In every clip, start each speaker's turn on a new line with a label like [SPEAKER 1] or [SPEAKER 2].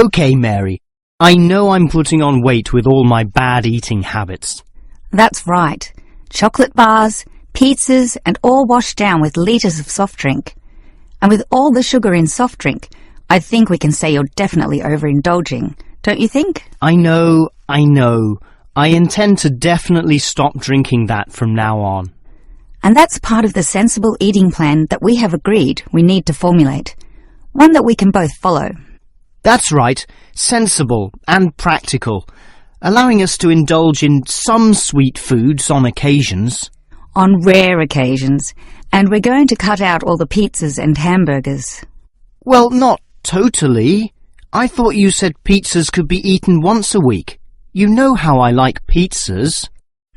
[SPEAKER 1] Okay, Mary. I know I'm putting on weight with all my bad eating habits.
[SPEAKER 2] That's right. Chocolate bars, pizzas, and all washed down with litres of soft drink. And with all the sugar in soft drink, I think we can say you're definitely overindulging, don't you think?
[SPEAKER 1] I know. I intend to definitely stop drinking that from now on.
[SPEAKER 2] And that's part of the sensible eating plan that we have agreed we need to formulate. One that we can both follow.
[SPEAKER 1] That's right. Sensible and practical. Allowing us to indulge in some sweet foods on occasions.
[SPEAKER 2] On rare occasions. And we're going to cut out all the pizzas and hamburgers.
[SPEAKER 1] Well, not totally. I thought you said pizzas could be eaten once a week. You know how I like pizzas.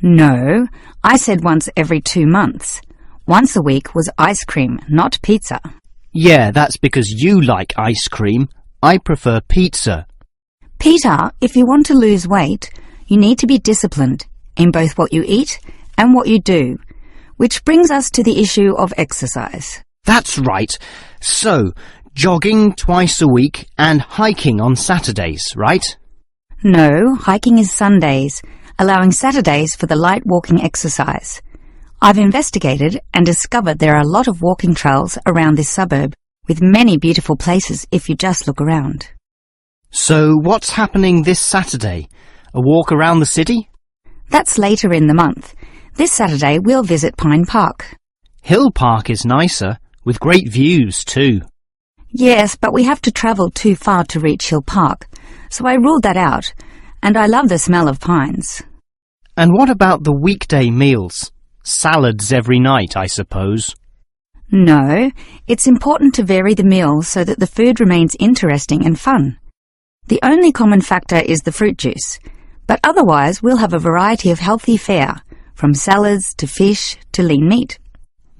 [SPEAKER 2] No, I said once every 2 months. Once a week was ice cream, not pizza.
[SPEAKER 1] Yeah, that's because you like ice cream. I prefer pizza.
[SPEAKER 2] Peter, if you want to lose weight, you need to be disciplined in both what you eat and what you do, which brings us to the issue of exercise.
[SPEAKER 1] That's right. So, jogging twice a week and hiking on Saturdays, right?
[SPEAKER 2] No, hiking is Sundays, allowing Saturdays for the light walking exercise. I've investigated and discovered there are a lot of walking trails around this suburb, with many beautiful places if you just look around.
[SPEAKER 1] So what's happening this Saturday? A walk around the city?
[SPEAKER 2] That's later in the month. This Saturday we'll visit Pine Park.
[SPEAKER 1] Hill Park is nicer, with great views too.
[SPEAKER 2] Yes, but we have to travel too far to reach Hill Park, so I ruled that out, and I love the smell of pines.
[SPEAKER 1] And what about the weekday meals? Salads every night, I suppose.
[SPEAKER 2] No, it's important to vary the meals so that the food remains interesting and fun. The only common factor is the fruit juice, but otherwise we'll have a variety of healthy fare, from salads to fish to lean meat.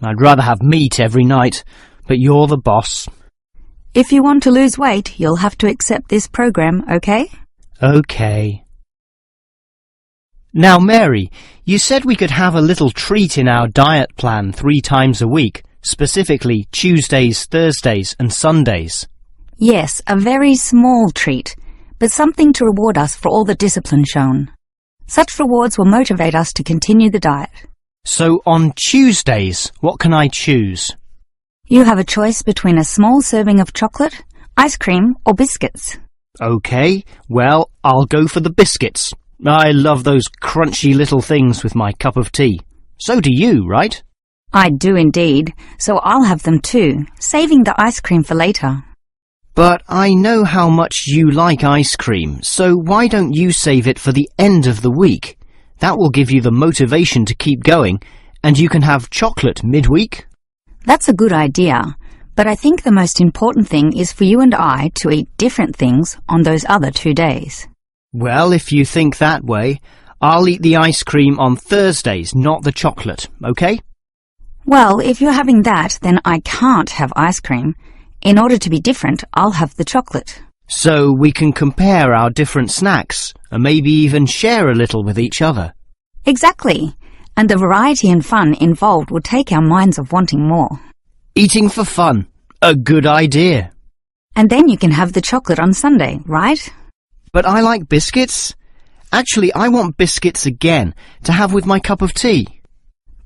[SPEAKER 1] I'd rather have meat every night, but you're the boss.
[SPEAKER 2] If you want to lose weight, you'll have to accept this program, okay?
[SPEAKER 1] Okay. Now, Mary, you said we could have a little treat in our diet plan 3 times a week, specifically Tuesdays, Thursdays and Sundays.
[SPEAKER 2] Yes, a very small treat, but something to reward us for all the discipline shown. Such rewards will motivate us to continue the diet.
[SPEAKER 1] So on Tuesdays, what can I choose?
[SPEAKER 2] You have a choice between a small serving of chocolate, ice cream or biscuits.
[SPEAKER 1] Okay, well, I'll go for the biscuits. I love those crunchy little things with my cup of tea. So do you, right?
[SPEAKER 2] I do indeed, so I'll have them too, saving the ice cream for later.
[SPEAKER 1] But I know how much you like ice cream, so why don't you save it for the end of the week? That will give you the motivation to keep going, and you can have chocolate midweek.
[SPEAKER 2] That's a good idea, but I think the most important thing is for you and I to eat different things on those other 2 days.
[SPEAKER 1] Well, if you think that way, I'll eat the ice cream on Thursdays, not the chocolate, okay?
[SPEAKER 2] Well, if you're having that, then I can't have ice cream. In order to be different, I'll have the chocolate.
[SPEAKER 1] So we can compare our different snacks, and maybe even share a little with each other.
[SPEAKER 2] Exactly. And the variety and fun involved will take our minds off wanting more.
[SPEAKER 1] Eating for fun. A good idea.
[SPEAKER 2] And then you can have the chocolate on Sunday, right?
[SPEAKER 1] But I like biscuits. Actually, I want biscuits again, to have with my cup of tea.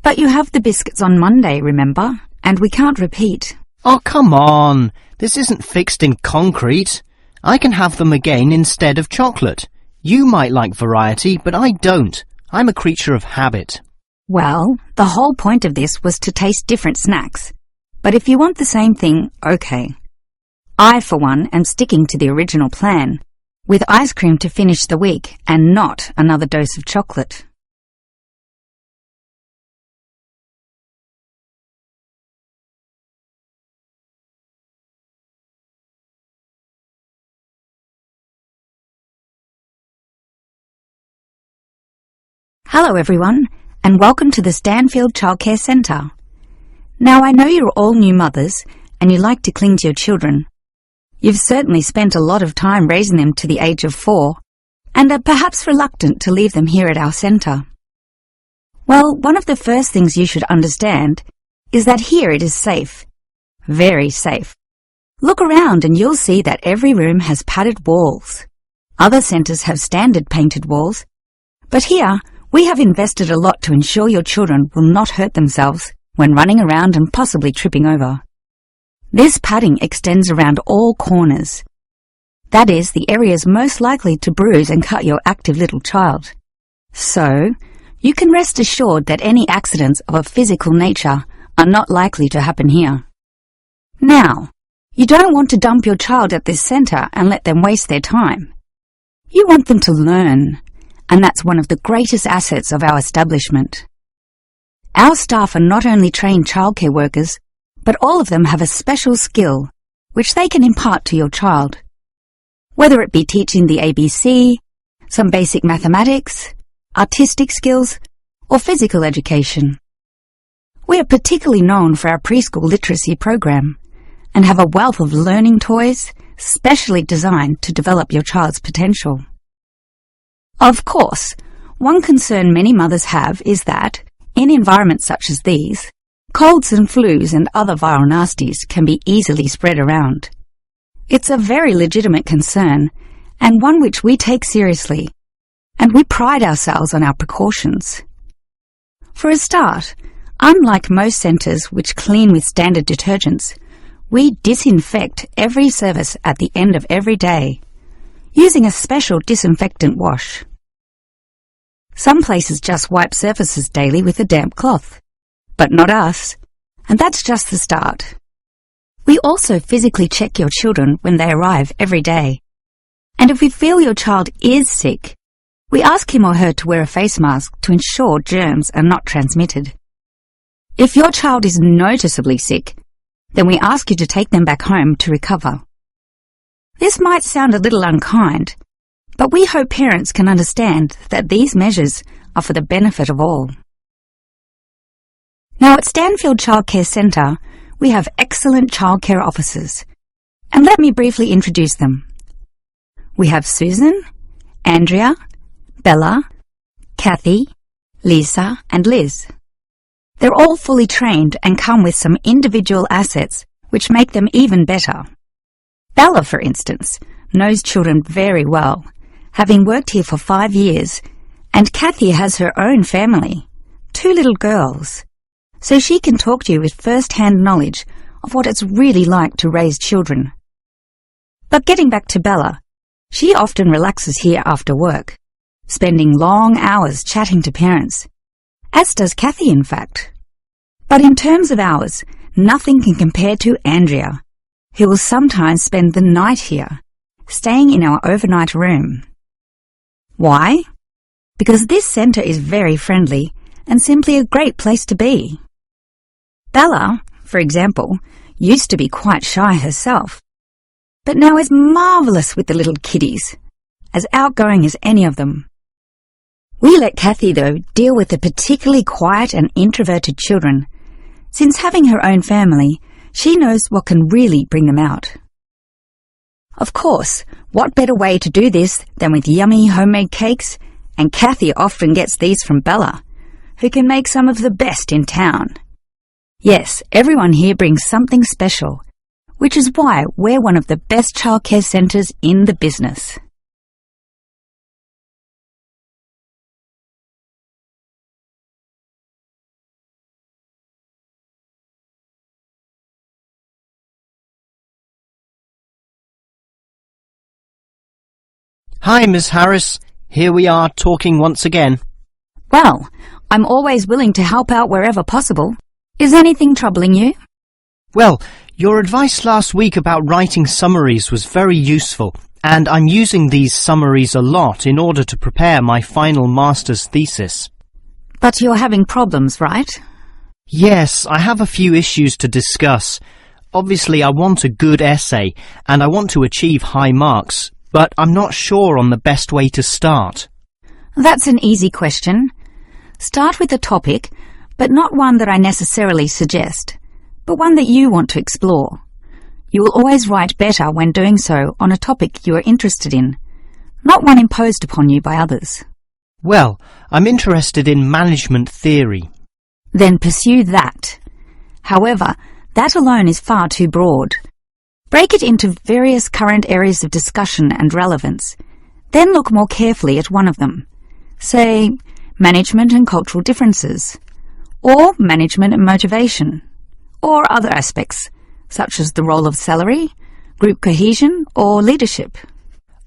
[SPEAKER 2] But you have the biscuits on Monday, remember? And we can't repeat.
[SPEAKER 1] Oh, come on. This isn't fixed in concrete. I can have them again instead of chocolate. You might like variety, but I don't. I'm a creature of habit.
[SPEAKER 2] Well, the whole point of this was to taste different snacks. But if you want the same thing, okay. I, for one, am sticking to the original plan, with ice cream to finish the week and not another dose of chocolate. Hello everyone, and welcome to the Stanfield Childcare Centre. Now I know you're all new mothers, and you like to cling to your children. You've certainly spent a lot of time raising them to the age of 4, and are perhaps reluctant to leave them here at our centre. Well, one of the first things you should understand is that here it is safe. Very safe. Look around and you'll see that every room has padded walls. Other centres have standard painted walls, but here we have invested a lot to ensure your children will not hurt themselves when running around and possibly tripping over. This padding extends around all corners. That is, the areas most likely to bruise and cut your active little child. So, you can rest assured that any accidents of a physical nature are not likely to happen here. Now, you don't want to dump your child at this centre and let them waste their time. You want them to learn, and that's one of the greatest assets of our establishment. Our staff are not only trained childcare workers, but all of them have a special skill which they can impart to your child. Whether it be teaching the ABC, some basic mathematics, artistic skills, or physical education. We are particularly known for our preschool literacy program and have a wealth of learning toys specially designed to develop your child's potential. Of course, one concern many mothers have is that, in environments such as these, colds and flus and other viral nasties can be easily spread around. It's a very legitimate concern, and one which we take seriously, and we pride ourselves on our precautions. For a start, unlike most centres which clean with standard detergents, we disinfect every service at the end of every day, using a special disinfectant wash. Some places just wipe surfaces daily with a damp cloth, but not us, and that's just the start. We also physically check your children when they arrive every day, and if we feel your child is sick, we ask him or her to wear a face mask to ensure germs are not transmitted. If your child is noticeably sick, then we ask you to take them back home to recover. This might sound a little unkind, but we hope parents can understand that these measures are for the benefit of all. Now at Stanfield Childcare Centre, we have excellent childcare officers, and let me briefly introduce them. We have Susan, Andrea, Bella, Kathy, Lisa, and Liz. They're all fully trained and come with some individual assets which make them even better. Bella, for instance, knows children very well, having worked here for 5 years, and Kathy has her own family, 2 little girls, so she can talk to you with first-hand knowledge of what it's really like to raise children. But getting back to Bella, she often relaxes here after work, spending long hours chatting to parents, as does Kathy, in fact. But in terms of hours, nothing can compare to Andrea, who will sometimes spend the night here, staying in our overnight room. Why? Because this centre is very friendly and simply a great place to be. Bella, for example, used to be quite shy herself, but now is marvellous with the little kiddies, as outgoing as any of them. We let Kathy, though, deal with the particularly quiet and introverted children, since having her own family, she knows what can really bring them out. Of course, what better way to do this than with yummy homemade cakes, and Kathy often gets these from Bella, who can make some of the best in town. Yes, everyone here brings something special, which is why we're one of the best childcare centres in the business.
[SPEAKER 1] Hi, Miss Harris. Here we are talking once again.
[SPEAKER 2] Well, I'm always willing to help out wherever possible. Is anything troubling you?
[SPEAKER 1] Well, your advice last week about writing summaries was very useful, and I'm using these summaries a lot in order to prepare my final master's thesis.
[SPEAKER 2] But you're having problems, right?
[SPEAKER 1] Yes, I have a few issues to discuss. Obviously, I want a good essay, and I want to achieve high marks, but I'm not sure on the best way to start.
[SPEAKER 2] That's an easy question. Start with a topic, but not one that I necessarily suggest, but one that you want to explore. You will always write better when doing so on a topic you are interested in, not one imposed upon you by others.
[SPEAKER 1] Well, I'm interested in management theory.
[SPEAKER 2] Then pursue that. However, that alone is far too broad. Break it into various current areas of discussion and relevance. Then look more carefully at one of them. Say, management and cultural differences, or management and motivation, or other aspects, such as the role of salary, group cohesion, or leadership.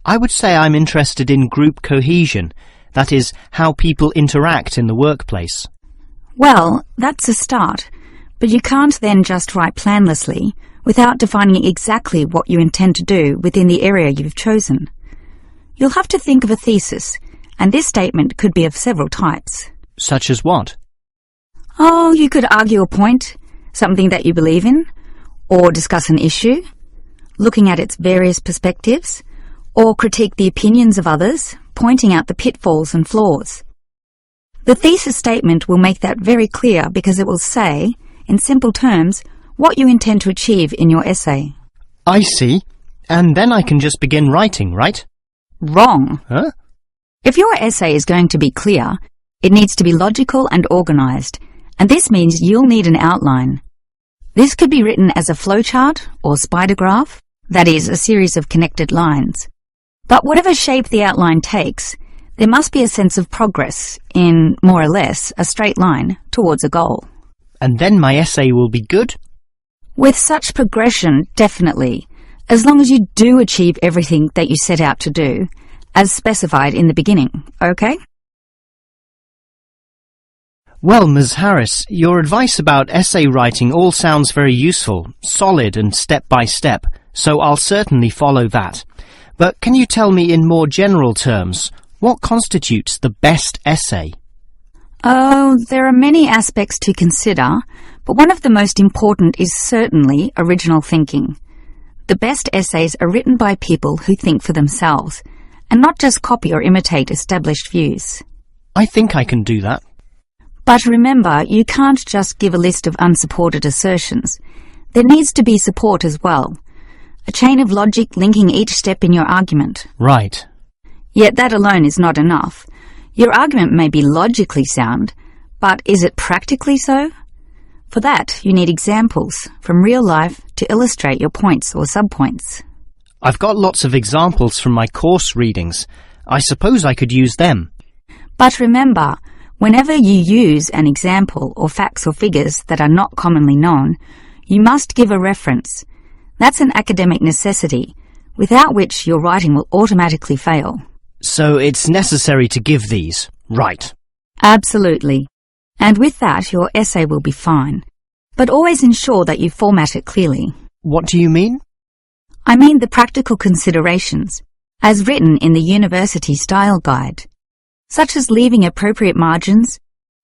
[SPEAKER 1] I would say I'm interested in group cohesion, that is, how people interact in the workplace.
[SPEAKER 2] Well, that's a start, but you can't then just write planlessly without defining exactly what you intend to do within the area you've chosen. You'll have to think of a thesis, and this statement could be of several types.
[SPEAKER 1] Such as what?
[SPEAKER 2] Oh, you could argue a point, something that you believe in, or discuss an issue, looking at its various perspectives, or critique the opinions of others, pointing out the pitfalls and flaws. The thesis statement will make that very clear because it will say, in simple terms, what you intend to achieve in your essay.
[SPEAKER 1] I see. And then I can just begin writing, right?
[SPEAKER 2] Wrong.
[SPEAKER 1] Huh?
[SPEAKER 2] If your essay is going to be clear, it needs to be logical and organised, and this means you'll need an outline. This could be written as a flowchart or spider graph, that is, a series of connected lines. But whatever shape the outline takes, there must be a sense of progress in, more or less, a straight line towards a goal.
[SPEAKER 1] And then my essay will be good?
[SPEAKER 2] With such progression, definitely, as long as you do achieve everything that you set out to do, as specified in the beginning, okay?
[SPEAKER 1] Well, Ms. Harris, your advice about essay writing all sounds very useful, solid and step-by-step, so I'll certainly follow that. But can you tell me in more general terms, what constitutes the best essay?
[SPEAKER 2] Oh, there are many aspects to consider, but one of the most important is certainly original thinking. The best essays are written by people who think for themselves, and not just copy or imitate established views.
[SPEAKER 1] I think I can do that.
[SPEAKER 2] But remember, you can't just give a list of unsupported assertions. There needs to be support as well. A chain of logic linking each step in your argument.
[SPEAKER 1] Right.
[SPEAKER 2] Yet that alone is not enough. Your argument may be logically sound, but is it practically so? For that, you need examples from real life to illustrate your points or subpoints.
[SPEAKER 1] I've got lots of examples from my course readings. I suppose I could use them.
[SPEAKER 2] But remember, whenever you use an example or facts or figures that are not commonly known, you must give a reference. That's an academic necessity, without which your writing will automatically fail.
[SPEAKER 1] So it's necessary to give these, right?
[SPEAKER 2] Absolutely. And with that, your essay will be fine. But always ensure that you format it clearly.
[SPEAKER 1] What do you mean?
[SPEAKER 2] I mean the practical considerations, as written in the university style guide, such as leaving appropriate margins,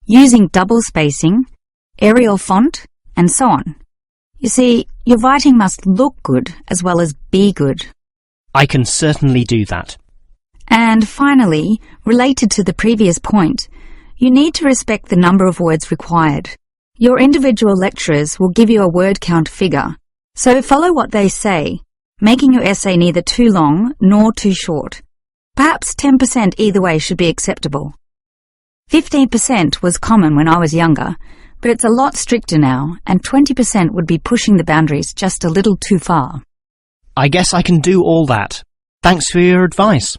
[SPEAKER 2] using double spacing, Arial font, and so on. You see, your writing must look good as well as be good.
[SPEAKER 1] I can certainly do that.
[SPEAKER 2] And finally, related to the previous point, you need to respect the number of words required. Your individual lecturers will give you a word count figure, so follow what they say, making your essay neither too long nor too short. Perhaps 10% either way should be acceptable. 15% was common when I was younger, but it's a lot stricter now, and 20% would be pushing the boundaries just a little too far.
[SPEAKER 1] I guess I can do all that. Thanks for your advice.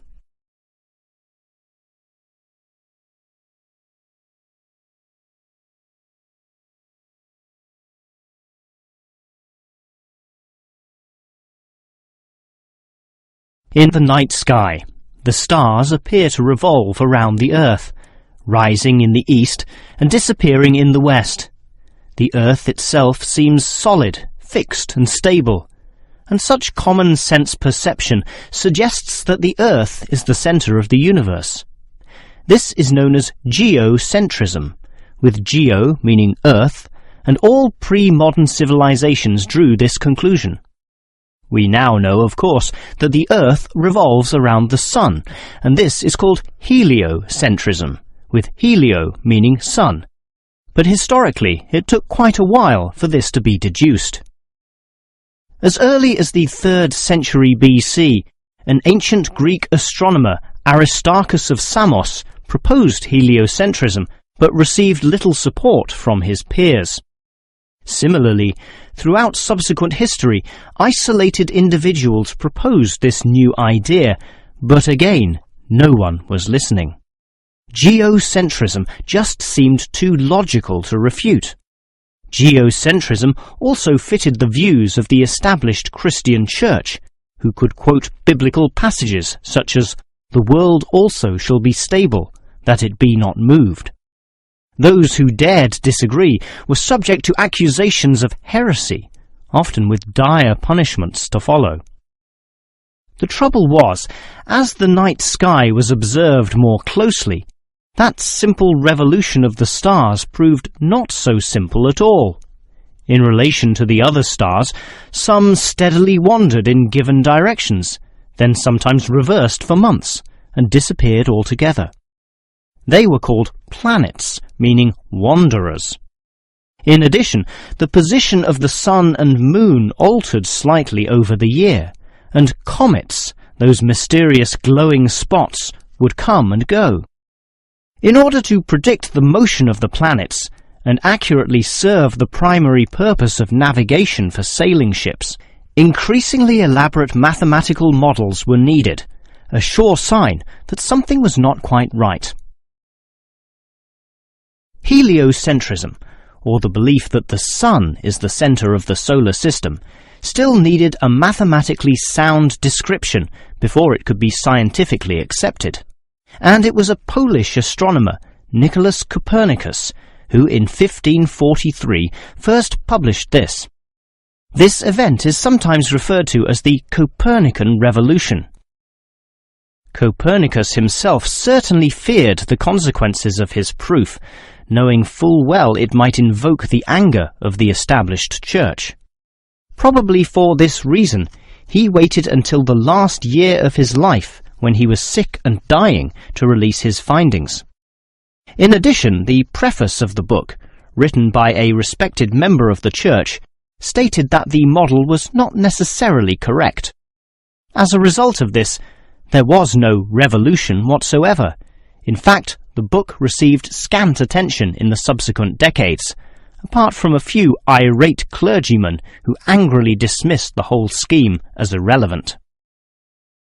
[SPEAKER 1] In the night sky, the stars appear to revolve around the Earth, rising in the east and disappearing in the west. The Earth itself seems solid, fixed and stable, and such common sense perception suggests that the Earth is the centre of the universe. This is known as geocentrism, with geo meaning Earth, and all pre-modern civilizations drew this conclusion. We now know, of course, that the Earth revolves around the Sun, and this is called heliocentrism, with helio meaning sun. But historically, it took quite a while for this to be deduced. As early as the 3rd century BC, an ancient Greek astronomer, Aristarchus of Samos, proposed heliocentrism, but received little support from his peers. Similarly, throughout subsequent history, isolated individuals proposed this new idea, but again, no one was listening. Geocentrism just seemed too logical to refute. Geocentrism also fitted the views of the established Christian Church, who could quote biblical passages such as, "The world also shall be stable, that it be not moved." Those who dared disagree were subject to accusations of heresy, often with dire punishments to follow. The trouble was, as the night sky was observed more closely, that simple revolution of the stars proved not so simple at all. In relation to the other stars, some steadily wandered in given directions, then sometimes reversed for months, and disappeared altogether. They were called planets, meaning wanderers. In addition, the position of the sun and moon altered slightly over the year, and comets, those mysterious glowing spots, would come and go. In order to predict the motion of the planets and accurately serve the primary purpose of navigation for sailing ships, increasingly elaborate mathematical models were needed, a sure sign that something was not quite right. Heliocentrism, or the belief that the sun is the center of the solar system, still needed a mathematically sound description before it could be scientifically accepted. And it was a Polish astronomer, Nicholas Copernicus, who in 1543 first published this. This event is sometimes referred to as the Copernican Revolution. Copernicus himself certainly feared the consequences of his proof, knowing full well it might invoke the anger of the established church. Probably for this reason, he waited until the last year of his life, when he was sick and dying, to release his findings. In addition, the preface of the book, written by a respected member of the church, stated that the model was not necessarily correct. As a result of this, there was no revolution whatsoever. In fact, the book received scant attention in the subsequent decades, apart from a few irate clergymen who angrily dismissed the whole scheme as irrelevant.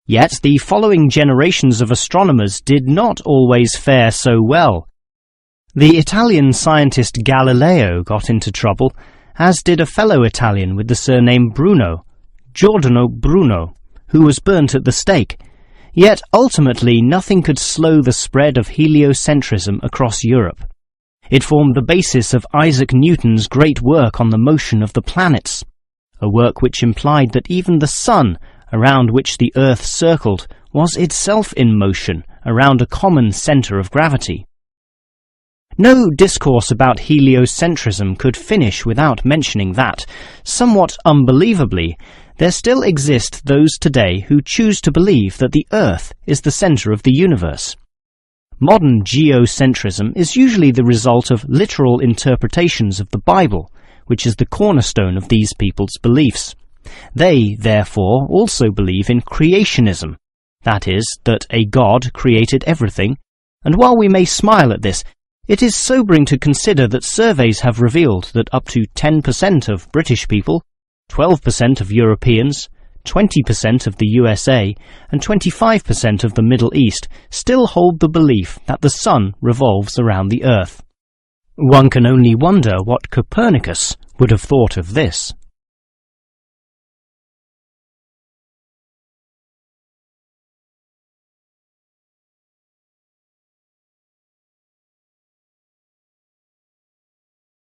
[SPEAKER 1] Yet the following generations of astronomers did not always fare so well. The Italian scientist Galileo got into trouble, as did a fellow Italian with the surname Bruno, Giordano Bruno, who was burnt at the stake. Yet ultimately nothing could slow the spread of heliocentrism across Europe. It formed the basis of Isaac Newton's great work on the motion of the planets, a work which implied that even the sun, around which the Earth circled, was itself in motion around a common centre of gravity. No discourse about heliocentrism could finish without mentioning that, somewhat unbelievably, there still exist those today who choose to believe that the Earth is the centre of the universe. Modern geocentrism is usually the result of literal interpretations of the Bible, which is the cornerstone of these people's beliefs. They, therefore, also believe in creationism, that is, that a God created everything, and while we may smile at this, it is sobering to consider that surveys have revealed that up to 10% of British people, 12% of Europeans, 20% of the USA, and 25% of the Middle East still hold the belief that the sun revolves around the Earth. One can only wonder what Copernicus would have thought of this.